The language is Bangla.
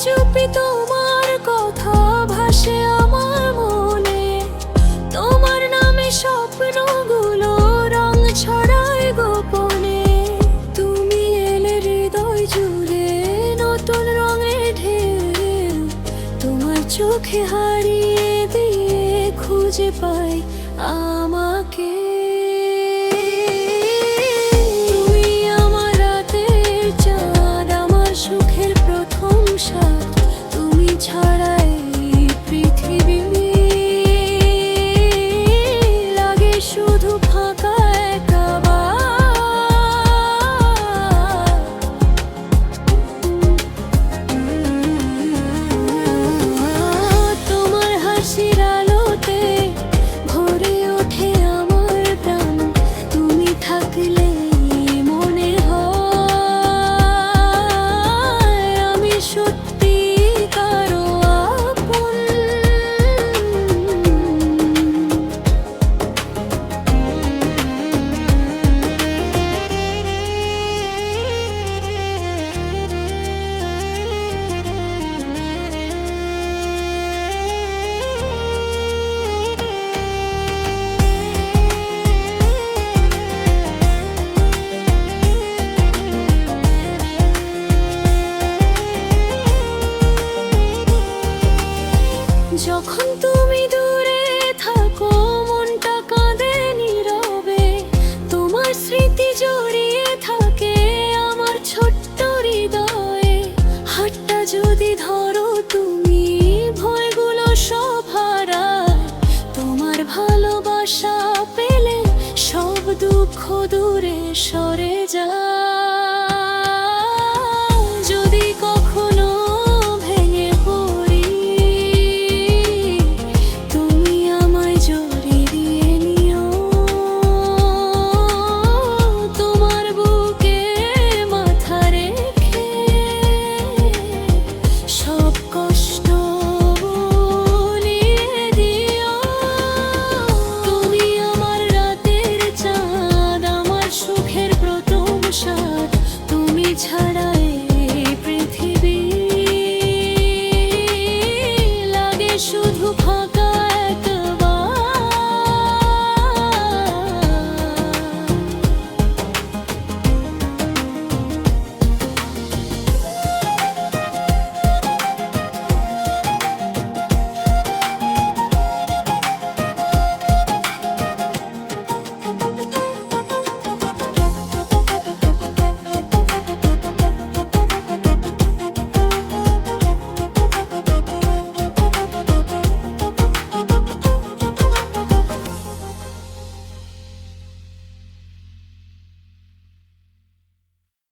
চুপি তোমার কথা ভাসে আমার মনে, তোমার নামে স্বপ্নগুলো রং ছড়ায় গোপনে। তুমি এলে হৃদয় জুড়ে নতুন রঙের ঢেউ, তোমার চোখে হারিয়ে দিয়ে খুঁজে পাই আমাকে। তুমি আমার রাতের চাঁদ, আমার সুখের প্রথম স্বাদ, তুমি ছাড়া এই পৃথিবী লাগে শুধু ফাঁকা একা বাদ। তোমার হাসির আলোতে ভরে ওঠে আমার প্রাণ, তুমি থাকলে মনে হয় আমি সত্যি কারো আপন। যখন তুমি দূরে থাকো মনটা কাঁদে নীরবে, তোমার স্মৃতি জড়িয়ে থাকে আমার ছোট্ট হৃদয়ে। হাতটা যদি ধরো তুমি ভয়গুলো সব হারায়, তোমার ভালোবাসা পেলে সব দুঃখ দূরে সরে যায়।